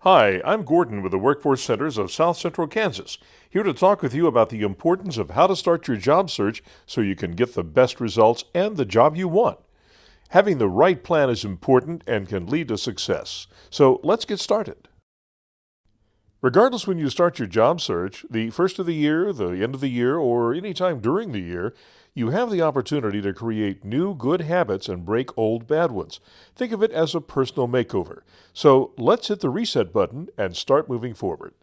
Hi, I'm Gordon with the Workforce Centers of South Central Kansas, here to talk with you about the importance of how to start your job search so you can get the best results and the job you want. Having the right plan is important and can lead to success. So let's get started. Regardless when you start your job search, the first of the year, the end of the year, or any time during the year, you have the opportunity to create new good habits and break old bad ones. Think of it as a personal makeover. So let's hit the reset button and start moving forward.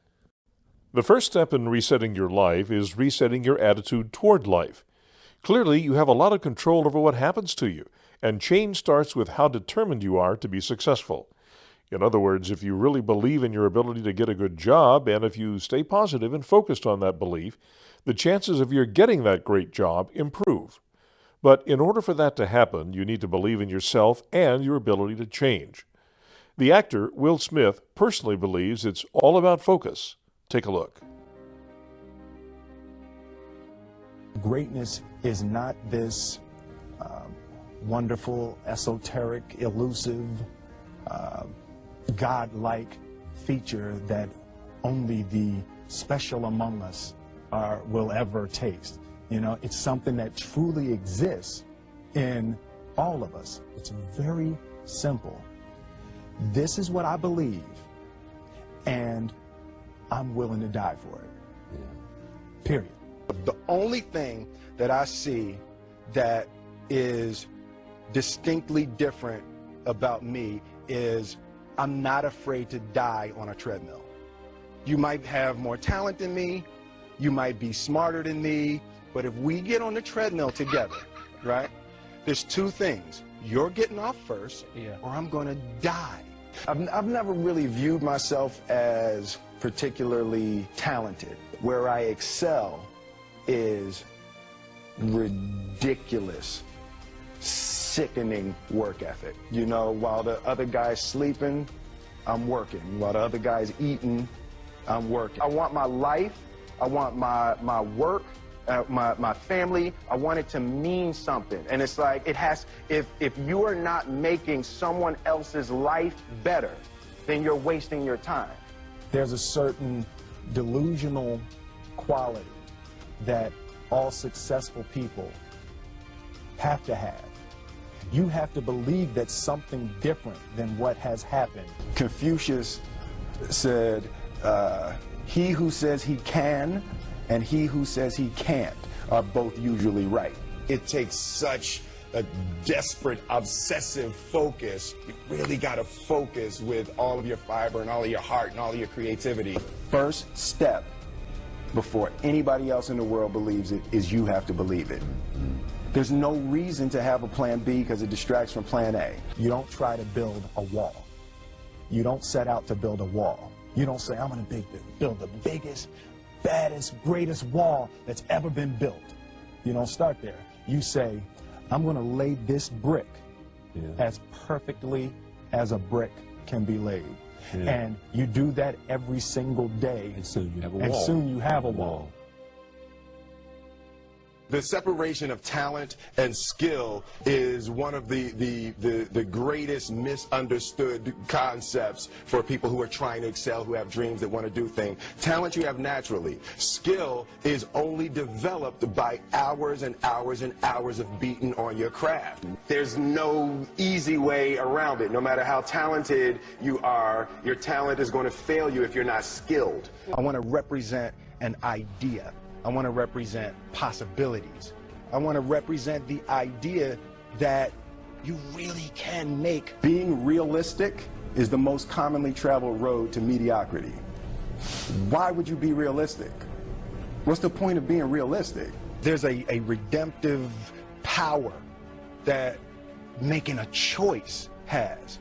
The first step in resetting your life is resetting your attitude toward life. Clearly, you have a lot of control over what happens to you, and change starts with how determined you are to be successful. In other words, if you really believe in your ability to get a good job, and if you stay positive and focused on that belief, the chances of your getting that great job improve. But in order for that to happen, you need to believe in yourself and your ability to change. The actor, Will Smith, personally believes it's all about focus. Take a look. Greatness is not this wonderful, esoteric, elusive, God-like feature that only the special among us will ever taste. You know, it's something that truly exists in all of us. It's very simple. This is what I believe, and I'm willing to die for it. Yeah. Period. The only thing that I see that is distinctly different about me is I'm not afraid to die on a treadmill. You might have more talent than me, you might be smarter than me, but if we get on the treadmill together, right, there's two things. You're getting off first, or I'm going to die. I've never really viewed myself as particularly talented. Where I excel is ridiculous, sickening work ethic. You know, while the other guy's sleeping, I'm working. While the other guy's eating, I'm working. I want my life, I want my work, my family, I want it to mean something. And it's like, it has, if you are not making someone else's life better, then you're wasting your time. There's a certain delusional quality that all successful people have to have. You have to believe that something different than what has happened. Confucius said, he who says he can and he who says he can't are both usually right. It takes such a desperate, obsessive focus. You really got to focus with all of your fiber and all of your heart and all of your creativity. First step before anybody else in the world believes it is you have to believe it. There's no reason to have a plan B because it distracts from plan A. You don't try to build a wall. You don't set out to build a wall. You don't say, I'm going to build the biggest, baddest, greatest wall that's ever been built. You don't start there. You say, I'm going to lay this brick as perfectly as a brick can be laid. Yeah. And you do that every single day. And soon you have a wall. And soon you have a wall. The separation of talent and skill is one of the greatest misunderstood concepts for people who are trying to excel, who have dreams that want to do things. Talent you have naturally. Skill is only developed by hours and hours and hours of beating on your craft. There's no easy way around it. No matter how talented you are, your talent is going to fail you if you're not skilled. I want to represent an idea. I want to represent possibilities. I want to represent the idea that you really can make. Being realistic is the most commonly traveled road to mediocrity. Why would you be realistic? What's the point of being realistic? There's a redemptive power that making a choice has,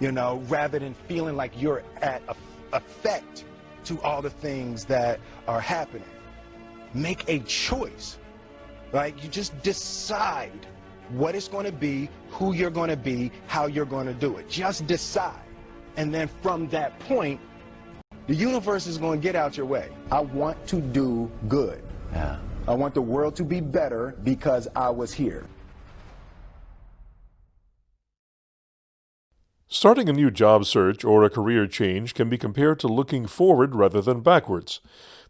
you know, rather than feeling like you're at effect to all the things that are happening. Make a choice, right? You just decide what it's going to be, who you're going to be, how you're going to do it. Just decide. And then from that point, the universe is going to get out your way. I want to do good. Yeah. I want the world to be better because I was here. Starting a new job search or a career change can be compared to looking forward rather than backwards.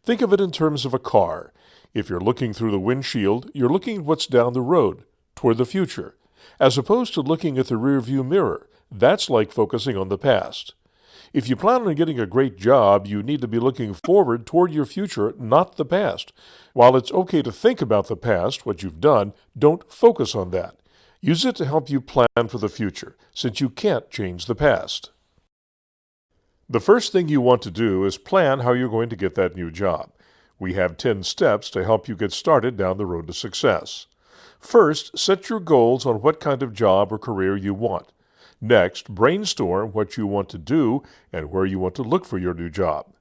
Think of it in terms of a car. If you're looking through the windshield, you're looking at what's down the road, toward the future, as opposed to looking at the rearview mirror. That's like focusing on the past. If you plan on getting a great job, you need to be looking forward toward your future, not the past. While it's okay to think about the past, what you've done, don't focus on that. Use it to help you plan for the future, since you can't change the past. The first thing you want to do is plan how you're going to get that new job. We have 10 steps to help you get started down the road to success. First, set your goals on what kind of job or career you want. Next, brainstorm what you want to do and where you want to look for your new job.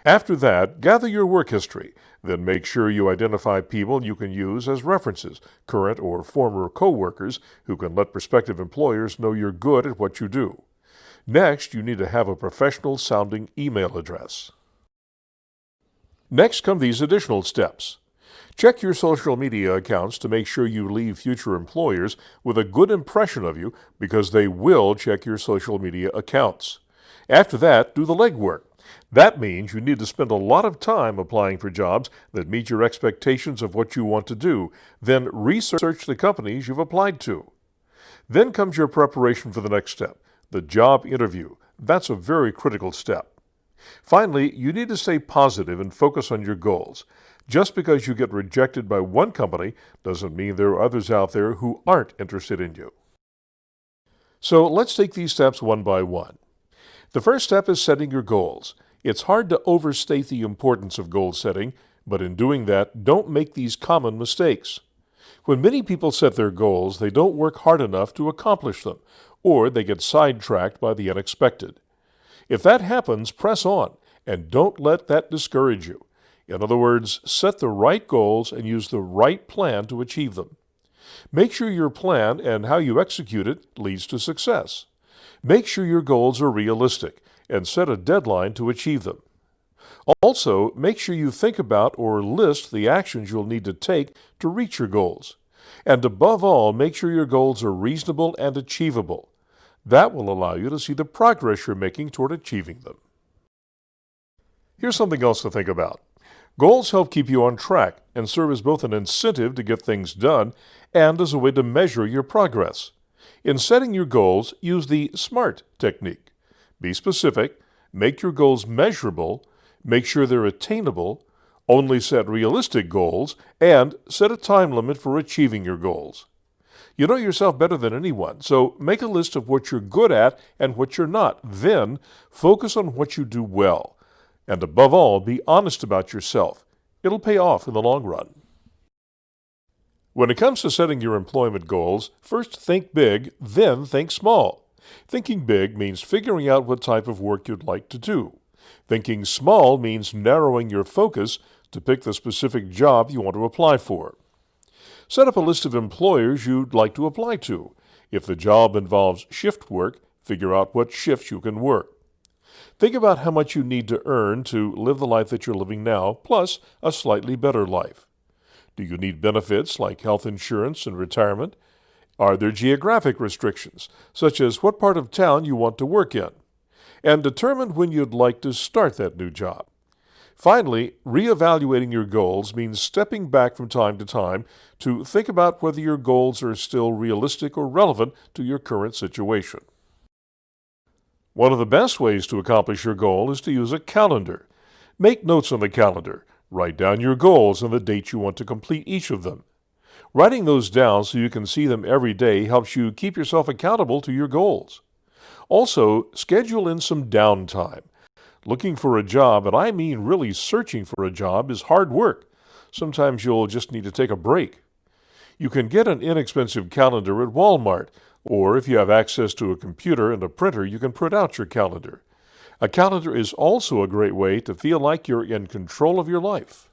After that, gather your work history. Then make sure you identify people you can use as references, current or former co-workers who can let prospective employers know you're good at what you do. Next, you need to have a professional-sounding email address. Next come these additional steps. Check your social media accounts to make sure you leave future employers with a good impression of you, because they will check your social media accounts. After that, do the legwork. That means you need to spend a lot of time applying for jobs that meet your expectations of what you want to do. Then research the companies you've applied to. Then comes your preparation for the next step, the job interview. That's a very critical step. Finally, you need to stay positive and focus on your goals. Just because you get rejected by one company doesn't mean there are others out there who aren't interested in you. So let's take these steps one by one. The first step is setting your goals. It's hard to overstate the importance of goal setting, but in doing that, don't make these common mistakes. When many people set their goals, they don't work hard enough to accomplish them, or they get sidetracked by the unexpected. If that happens, press on, and don't let that discourage you. In other words, set the right goals and use the right plan to achieve them. Make sure your plan and how you execute it leads to success. Make sure your goals are realistic and set a deadline to achieve them. Also, make sure you think about or list the actions you'll need to take to reach your goals. And above all, make sure your goals are reasonable and achievable. That will allow you to see the progress you're making toward achieving them. Here's something else to think about. Goals help keep you on track and serve as both an incentive to get things done and as a way to measure your progress. In setting your goals, use the SMART technique. Be specific, make your goals measurable, make sure they're attainable, only set realistic goals, and set a time limit for achieving your goals. You know yourself better than anyone, so make a list of what you're good at and what you're not. Then, focus on what you do well. And above all, be honest about yourself. It'll pay off in the long run. When it comes to setting your employment goals, first think big, then think small. Thinking big means figuring out what type of work you'd like to do. Thinking small means narrowing your focus to pick the specific job you want to apply for. Set up a list of employers you'd like to apply to. If the job involves shift work, figure out what shifts you can work. Think about how much you need to earn to live the life that you're living now, plus a slightly better life. Do you need benefits like health insurance and retirement? Are there geographic restrictions, such as what part of town you want to work in? And determine when you'd like to start that new job. Finally, reevaluating your goals means stepping back from time to time to think about whether your goals are still realistic or relevant to your current situation. One of the best ways to accomplish your goal is to use a calendar. Make notes on the calendar. Write down your goals and the date you want to complete each of them. Writing those down so you can see them every day helps you keep yourself accountable to your goals. Also, schedule in some downtime. Looking for a job, and I mean really searching for a job, is hard work. Sometimes you'll just need to take a break. You can get an inexpensive calendar at Walmart, or if you have access to a computer and a printer, you can print out your calendar. A calendar is also a great way to feel like you're in control of your life.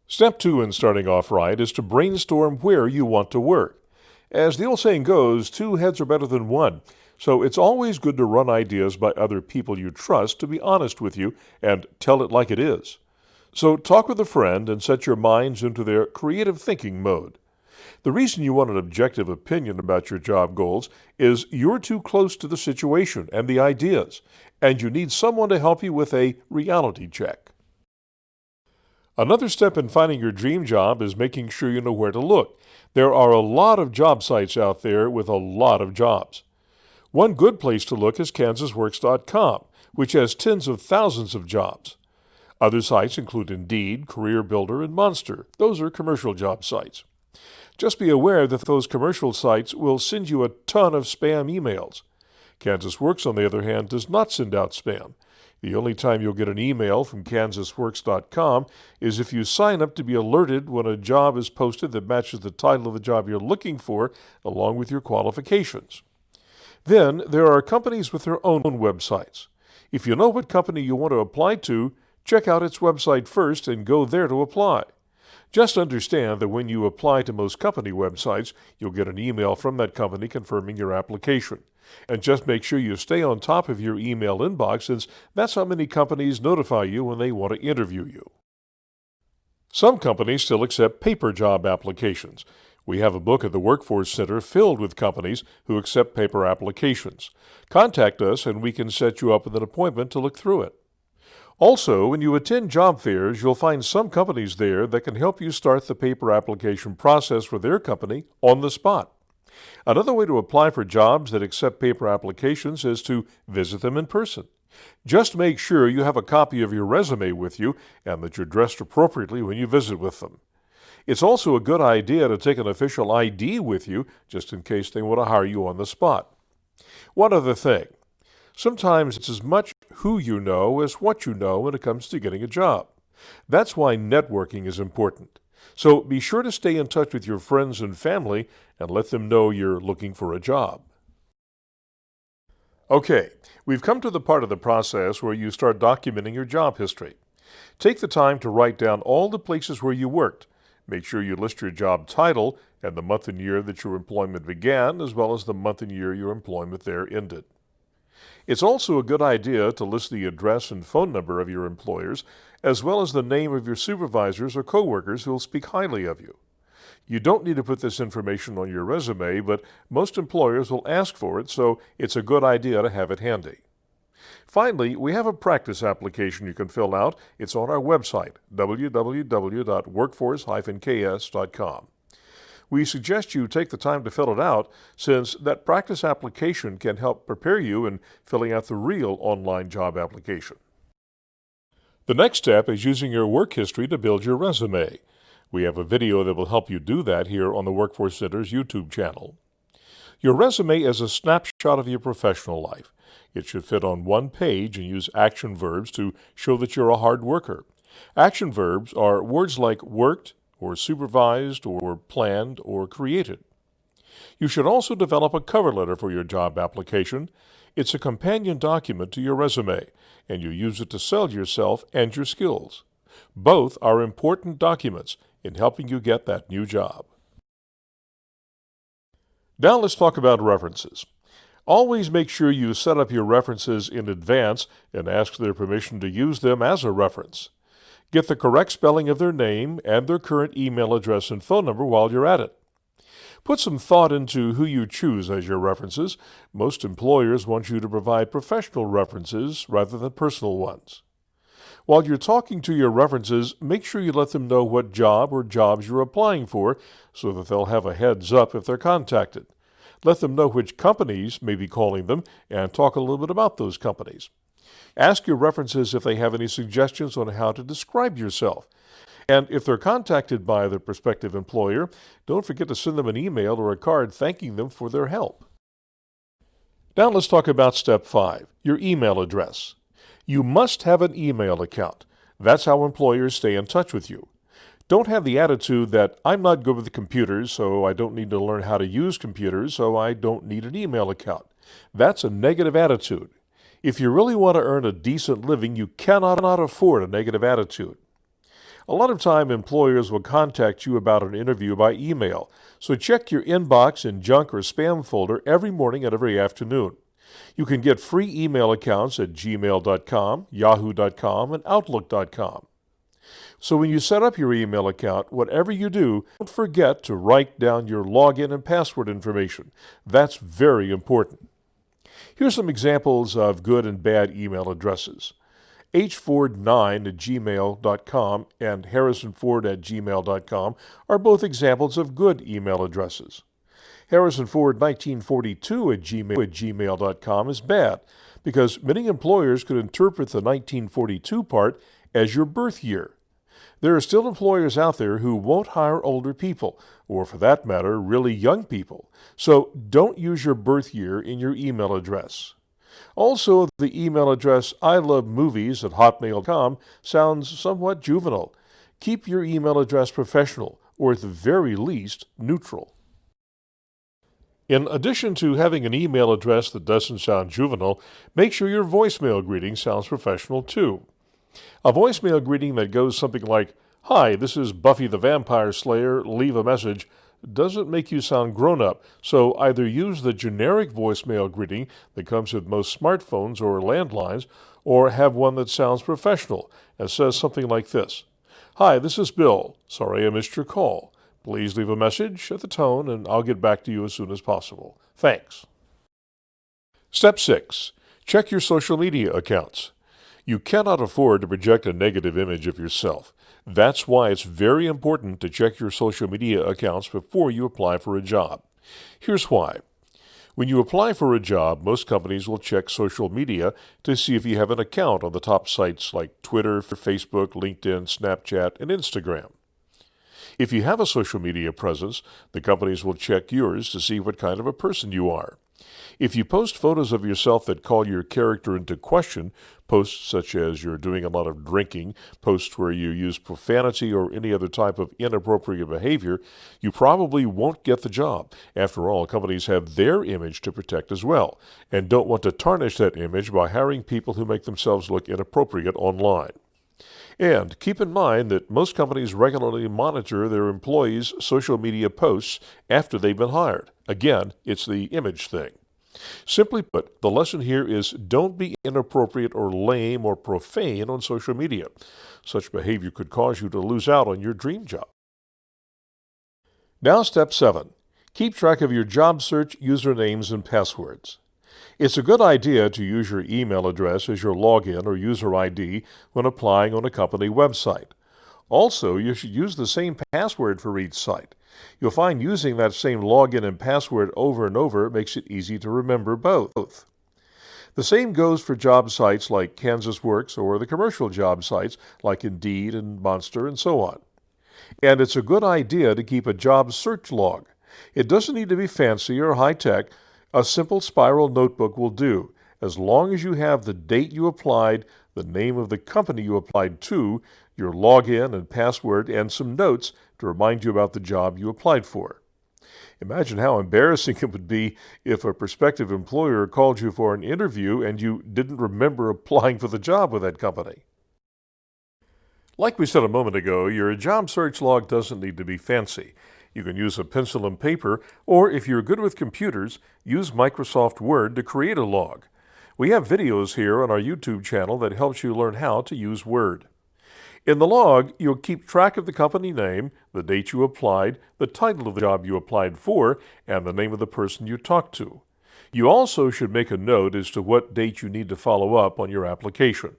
Step 2 in starting off right is to brainstorm where you want to work. As the old saying goes, 2 heads are better than 1, so it's always good to run ideas by other people you trust to be honest with you and tell it like it is. So talk with a friend and set your minds into their creative thinking mode. The reason you want an objective opinion about your job goals is you're too close to the situation and the ideas, and you need someone to help you with a reality check. Another step in finding your dream job is making sure you know where to look. There are a lot of job sites out there with a lot of jobs. One good place to look is kansasworks.com, which has tens of thousands of jobs. Other sites include Indeed, Career Builder, and Monster. Those are commercial job sites. Just be aware that those commercial sites will send you a ton of spam emails. Kansas Works, on the other hand, does not send out spam. The only time you'll get an email from kansasworks.com is if you sign up to be alerted when a job is posted that matches the title of the job you're looking for, along with your qualifications. Then, there are companies with their own websites. If you know what company you want to apply to, check out its website first and go there to apply. Just understand that when you apply to most company websites, you'll get an email from that company confirming your application. And just make sure you stay on top of your email inbox, since that's how many companies notify you when they want to interview you. Some companies still accept paper job applications. We have a book at the Workforce Center filled with companies who accept paper applications. Contact us and we can set you up with an appointment to look through it. Also, when you attend job fairs, you'll find some companies there that can help you start the paper application process for their company on the spot. Another way to apply for jobs that accept paper applications is to visit them in person. Just make sure you have a copy of your resume with you and that you're dressed appropriately when you visit with them. It's also a good idea to take an official ID with you, just in case they want to hire you on the spot. One other thing. Sometimes it's as much who you know as what you know when it comes to getting a job. That's why networking is important. So be sure to stay in touch with your friends and family and let them know you're looking for a job. Okay, we've come to the part of the process where you start documenting your job history. Take the time to write down all the places where you worked. Make sure you list your job title and the month and year that your employment began, as well as the month and year your employment there ended. It's also a good idea to list the address and phone number of your employers, as well as the name of your supervisors or coworkers who will speak highly of you. You don't need to put this information on your resume, but most employers will ask for it, so it's a good idea to have it handy. Finally, we have a practice application you can fill out. It's on our website, www.workforce-ks.com. We suggest you take the time to fill it out, since that practice application can help prepare you in filling out the real online job application. The next step is using your work history to build your resume. We have a video that will help you do that here on the Workforce Center's YouTube channel. Your resume is a snapshot of your professional life. It should fit on one page and use action verbs to show that you're a hard worker. Action verbs are words like worked, or supervised, or planned, or created. You should also develop a cover letter for your job application. It's a companion document to your resume, and you use it to sell yourself and your skills. Both are important documents in helping you get that new job. Now let's talk about references. Always make sure you set up your references in advance and ask their permission to use them as a reference. Get the correct spelling of their name and their current email address and phone number while you're at it. Put some thought into who you choose as your references. Most employers want you to provide professional references rather than personal ones. While you're talking to your references, make sure you let them know what job or jobs you're applying for so that they'll have a heads up if they're contacted. Let them know which companies may be calling them and talk a little bit about those companies. Ask your references if they have any suggestions on how to describe yourself. And if they're contacted by their prospective employer, don't forget to send them an email or a card thanking them for their help. Now let's talk about step 5, your email address. You must have an email account. That's how employers stay in touch with you. Don't have the attitude that I'm not good with computers, so I don't need to learn how to use computers, so I don't need an email account. That's a negative attitude. If you really want to earn a decent living, you cannot afford a negative attitude. A lot of time, employers will contact you about an interview by email, so check your inbox and junk or spam folder every morning and every afternoon. You can get free email accounts at gmail.com, yahoo.com, and outlook.com. So when you set up your email account, whatever you do, don't forget to write down your login and password information. That's very important. Here's some examples of good and bad email addresses. hford9@gmail.com and harrisonford@gmail.com are both examples of good email addresses. harrisonford1942@gmail.com is bad because many employers could interpret the 1942 part as your birth year. There are still employers out there who won't hire older people, or for that matter, really young people. So don't use your birth year in your email address. Also, the email address ilovemovies@hotmail.com sounds somewhat juvenile. Keep your email address professional, or at the very least, neutral. In addition to having an email address that doesn't sound juvenile, make sure your voicemail greeting sounds professional too. A voicemail greeting that goes something like, "Hi, this is Buffy the Vampire Slayer, leave a message," doesn't make you sound grown-up, so either use the generic voicemail greeting that comes with most smartphones or landlines, or have one that sounds professional and says something like this. "Hi, this is Bill. Sorry I missed your call. Please leave a message at the tone and I'll get back to you as soon as possible. Thanks." Step 6. Check your social media accounts. You cannot afford to project a negative image of yourself. That's why it's very important to check your social media accounts before you apply for a job. Here's why. When you apply for a job, most companies will check social media to see if you have an account on the top sites like Twitter, Facebook, LinkedIn, Snapchat, and Instagram. If you have a social media presence, the companies will check yours to see what kind of a person you are. If you post photos of yourself that call your character into question, posts such as you're doing a lot of drinking, posts where you use profanity or any other type of inappropriate behavior, you probably won't get the job. After all, companies have their image to protect as well, and don't want to tarnish that image by hiring people who make themselves look inappropriate online. And keep in mind that most companies regularly monitor their employees' social media posts after they've been hired. Again, it's the image thing. Simply put, the lesson here is don't be inappropriate or lame or profane on social media. Such behavior could cause you to lose out on your dream job. Now, step 7. Keep track of your job search usernames and passwords. It's a good idea to use your email address as your login or user ID when applying on a company website. Also, you should use the same password for each site. You'll find using that same login and password over and over makes it easy to remember both. The same goes for job sites like Kansas Works or the commercial job sites like Indeed and Monster and so on. And it's a good idea to keep a job search log. It doesn't need to be fancy or high-tech. A simple spiral notebook will do, as long as you have the date you applied, the name of the company you applied to, your login and password, and some notes to remind you about the job you applied for. Imagine how embarrassing it would be if a prospective employer called you for an interview and you didn't remember applying for the job with that company. Like we said a moment ago, your job search log doesn't need to be fancy. You can use a pencil and paper, or if you're good with computers, use Microsoft Word to create a log. We have videos here on our YouTube channel that helps you learn how to use Word. In the log, you'll keep track of the company name, the date you applied, the title of the job you applied for, and the name of the person you talked to. You also should make a note as to what date you need to follow up on your application.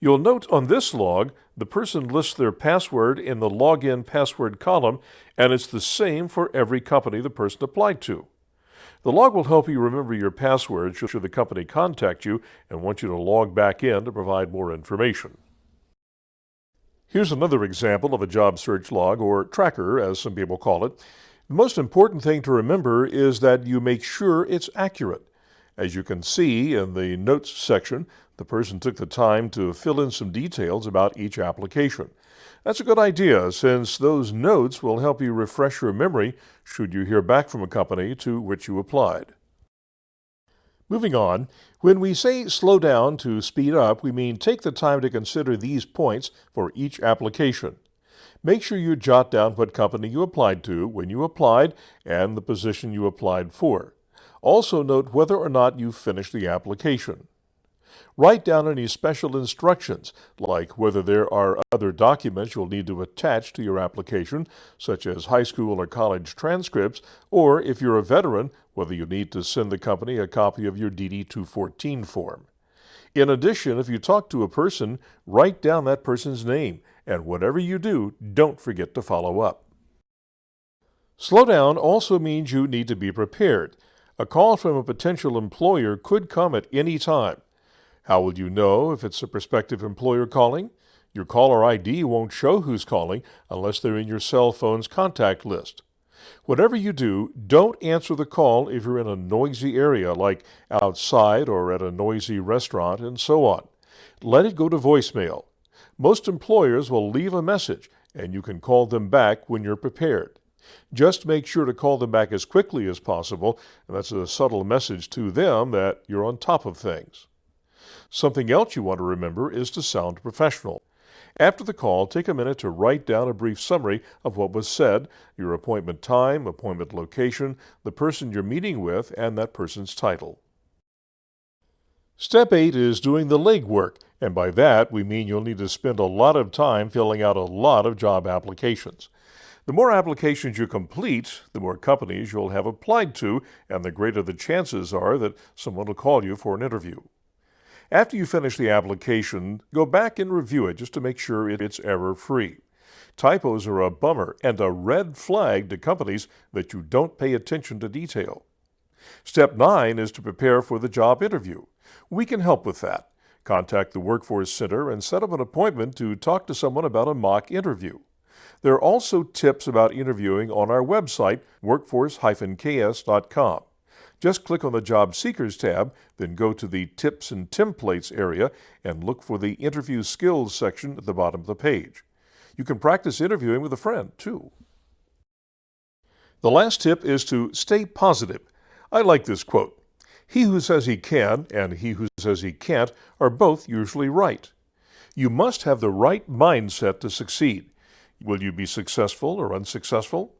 You'll note on this log, the person lists their password in the login password column, and it's the same for every company the person applied to. The log will help you remember your password should the company contact you and want you to log back in to provide more information. Here's another example of a job search log, or tracker as some people call it. The most important thing to remember is that you make sure it's accurate. As you can see in the notes section, the person took the time to fill in some details about each application. That's a good idea, since those notes will help you refresh your memory should you hear back from a company to which you applied. Moving on, when we say slow down to speed up, we mean take the time to consider these points for each application. Make sure you jot down what company you applied to, when you applied, and the position you applied for. Also note whether or not you finished the application. Write down any special instructions, like whether there are other documents you'll need to attach to your application, such as high school or college transcripts, or if you're a veteran, whether you need to send the company a copy of your DD-214 form. In addition, if you talk to a person, write down that person's name, and whatever you do, don't forget to follow up. Slow down also means you need to be prepared. A call from a potential employer could come at any time. How will you know if it's a prospective employer calling? Your caller ID won't show who's calling unless they're in your cell phone's contact list. Whatever you do, don't answer the call if you're in a noisy area like outside or at a noisy restaurant and so on. Let it go to voicemail. Most employers will leave a message, and you can call them back when you're prepared. Just make sure to call them back as quickly as possible, and that's a subtle message to them that you're on top of things. Something else you want to remember is to sound professional. After the call, take a minute to write down a brief summary of what was said, your appointment time, appointment location, the person you're meeting with, and that person's title. Step 8 is doing the legwork, and by that we mean you'll need to spend a lot of time filling out a lot of job applications. The more applications you complete, the more companies you'll have applied to, and the greater the chances are that someone will call you for an interview. After you finish the application, go back and review it just to make sure it's error-free. Typos are a bummer and a red flag to companies that you don't pay attention to detail. Step 9 is to prepare for the job interview. We can help with that. Contact the Workforce Center and set up an appointment to talk to someone about a mock interview. There are also tips about interviewing on our website, workforce-ks.com. Just click on the Job Seekers tab, then go to the Tips and Templates area and look for the Interview Skills section at the bottom of the page. You can practice interviewing with a friend, too. The last tip is to stay positive. I like this quote. He who says he can and he who says he can't are both usually right. You must have the right mindset to succeed. Will you be successful or unsuccessful?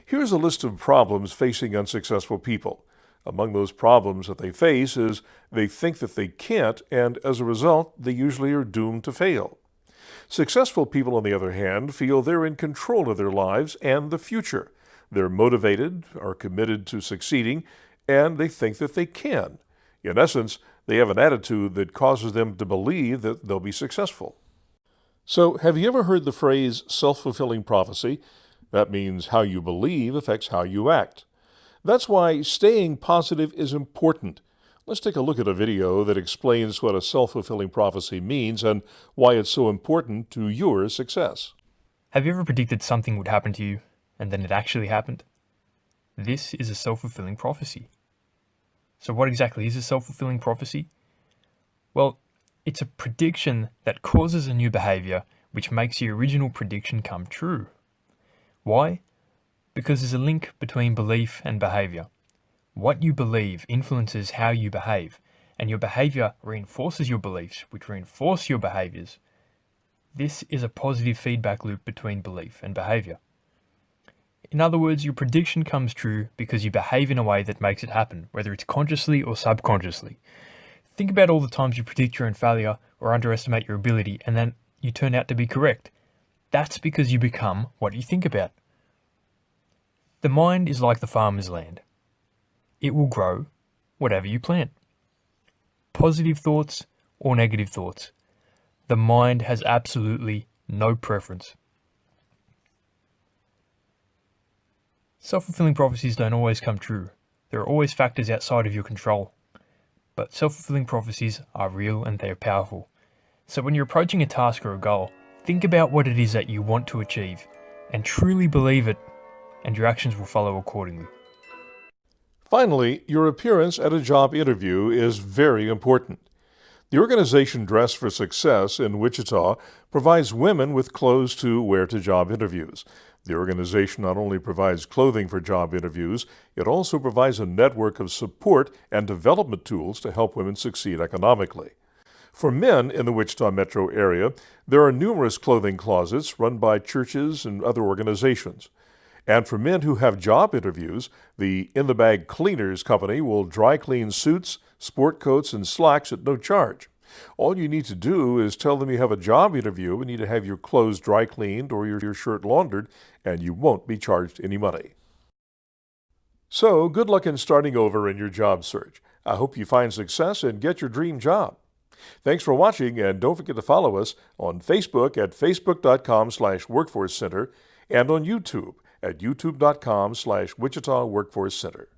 Here's a list of problems facing unsuccessful people. Among those problems that they face is they think that they can't, and as a result, they usually are doomed to fail. Successful people, on the other hand, feel they're in control of their lives and the future. They're motivated, are committed to succeeding, and they think that they can. In essence, they have an attitude that causes them to believe that they'll be successful. So, have you ever heard the phrase self-fulfilling prophecy? That means how you believe affects how you act. That's why staying positive is important. Let's take a look at a video that explains what a self-fulfilling prophecy means and why it's so important to your success. Have you ever predicted something would happen to you, and then it actually happened? This is a self-fulfilling prophecy. So what exactly is a self-fulfilling prophecy? Well, it's a prediction that causes a new behavior which makes the original prediction come true. Why? Because there's a link between belief and behavior. What you believe influences how you behave, and your behavior reinforces your beliefs, which reinforce your behaviors. This is a positive feedback loop between belief and behavior. In other words, your prediction comes true because you behave in a way that makes it happen, whether it's consciously or subconsciously. Think about all the times you predict your own failure or underestimate your ability, and then you turn out to be correct. That's because you become what you think about. The mind is like the farmer's land. It will grow whatever you plant. Positive thoughts or negative thoughts. The mind has absolutely no preference. Self-fulfilling prophecies don't always come true. There are always factors outside of your control. But self-fulfilling prophecies are real and they are powerful. So when you're approaching a task or a goal, think about what it is that you want to achieve and truly believe it, and your actions will follow accordingly. Finally, your appearance at a job interview is very important. The organization Dress for Success in Wichita provides women with clothes to wear to job interviews. The organization not only provides clothing for job interviews, it also provides a network of support and development tools to help women succeed economically. For men in the Wichita metro area, there are numerous clothing closets run by churches and other organizations. And for men who have job interviews, the In the Bag Cleaners Company will dry clean suits, sport coats, and slacks at no charge. All you need to do is tell them you have a job interview and need to have your clothes dry cleaned or your shirt laundered, and you won't be charged any money. So, good luck in starting over in your job search. I hope you find success and get your dream job. Thanks for watching, and don't forget to follow us on Facebook at facebook.com/workforce center and on YouTube at youtube.com/Wichita Workforce Center.